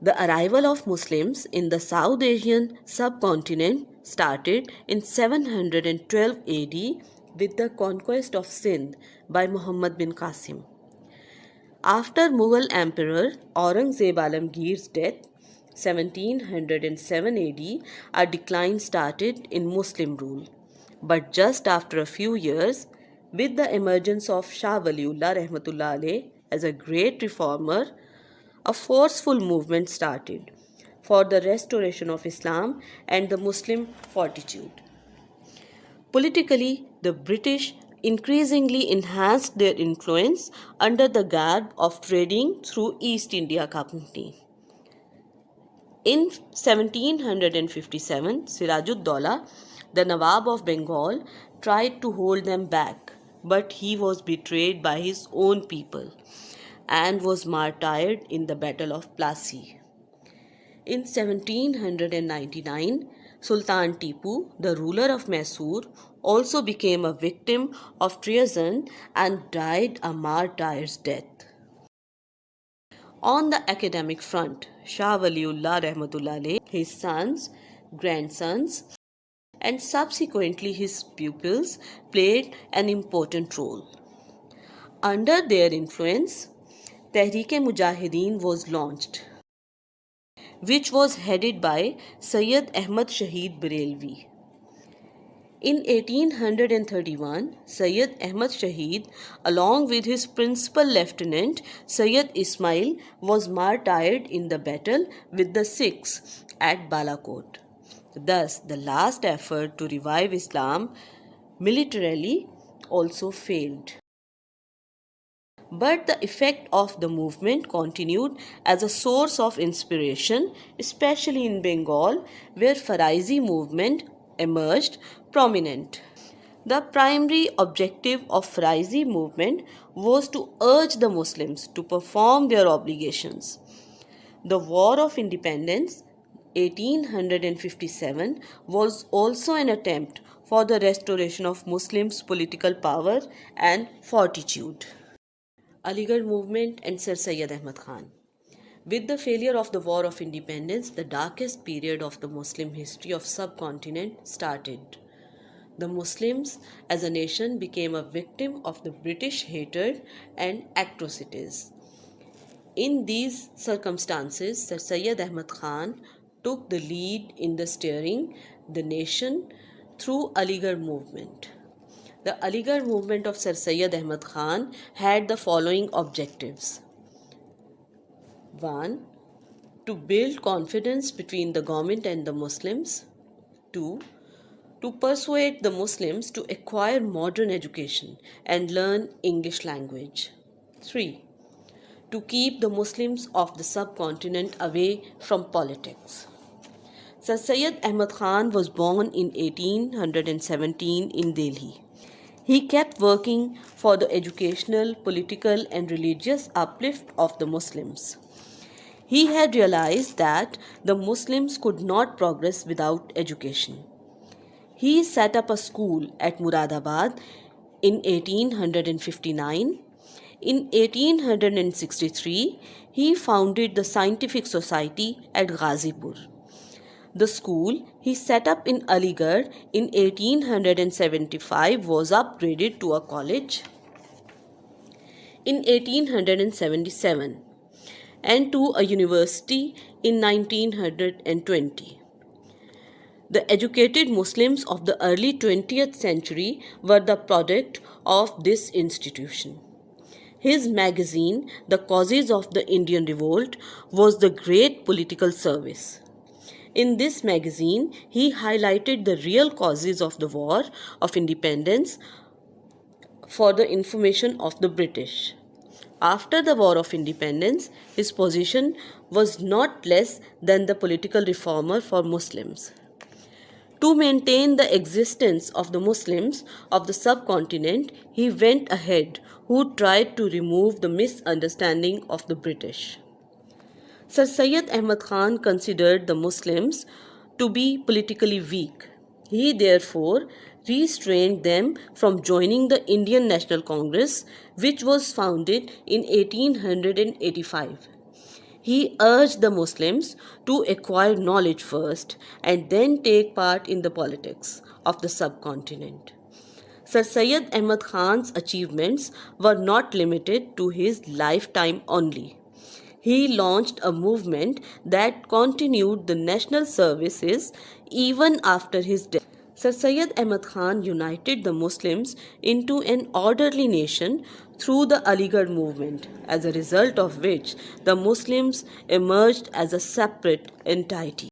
The arrival of Muslims in the South Asian subcontinent started in 712 AD with the conquest of Sindh by Muhammad bin Qasim. After Mughal Emperor Aurangzeb Alamgir's death, 1707 AD, a decline started in Muslim rule. But just after a few years, with the emergence of Shah Waliullah Rahmatullah Alayh as a great reformer, a forceful movement started for the restoration of Islam and the Muslim fortitude. Politically, the British increasingly enhanced their influence under the garb of trading through East India Company. In 1757, Sirajud-Daulah, the Nawab of Bengal, tried to hold them back, but he was betrayed by his own people and was martyred in the Battle of Plassey. In 1799, Sultan Tipu, the ruler of Mysore, also became a victim of treason and died a martyr's death. On the academic front, Shah Waliullah Rahmatullah Alayh, his sons, grandsons, and subsequently his pupils played an important role. Under their influence, Tehreek-e-Mujahideen was launched, which was headed by Syed Ahmad Shahid Barelvi. In 1831, Syed Ahmad Shahid, along with his principal lieutenant Syed Ismail, was martyred in the battle with the Sikhs at Balakot. Thus, the last effort to revive Islam militarily also failed. But the effect of the movement continued as a source of inspiration, especially in Bengal, where Faraizi movement emerged prominent. The primary objective of Faraizi movement was to urge the Muslims to perform their obligations. The War of Independence 1857 was also an attempt for the restoration of Muslims' political power and fortitude. Aligarh movement and Sir Syed Ahmad Khan. With the failure of the War of Independence, the darkest period of the Muslim history of subcontinent started. The Muslims as a nation became a victim of the British hatred and atrocities. In these circumstances, Sir Syed Ahmad Khan took the lead in the steering the nation through Aligarh movement. The Aligarh movement of Sir Syed Ahmad Khan had the following objectives. 1. To build confidence between the government and the Muslims. 2. To persuade the Muslims to acquire modern education and learn English language. 3. To keep the Muslims of the subcontinent away from politics. Sir Syed Ahmad Khan was born in 1817 in Delhi. He kept working for the educational, political, and religious uplift of the Muslims. He had realized that the Muslims could not progress without education. He set up a school at Muradabad in 1859. In 1863, he founded the Scientific Society at Ghazipur. The school he set up in Aligarh in 1875 was upgraded to a college in 1877 and to a university in 1920. The educated Muslims of the early 20th century were the product of this institution. His magazine, The Causes of the Indian Revolt, was the great political service. In this magazine, he highlighted the real causes of the War of Independence for the information of the British. After the War of Independence, his position was not less than the political reformer for Muslims. To maintain the existence of the Muslims of the subcontinent, he went ahead who tried to remove the misunderstanding of the British. Sir Syed Ahmad Khan considered the Muslims to be politically weak. He therefore restrained them from joining the Indian National Congress, which was founded in 1885. He urged the Muslims to acquire knowledge first and then take part in the politics of the subcontinent. Sir Syed Ahmad Khan's achievements were not limited to his lifetime only. He launched a movement that continued the national services even after his death. Sir Syed Ahmad Khan united the Muslims into an orderly nation through the Aligarh movement, as a result of which the Muslims emerged as a separate entity.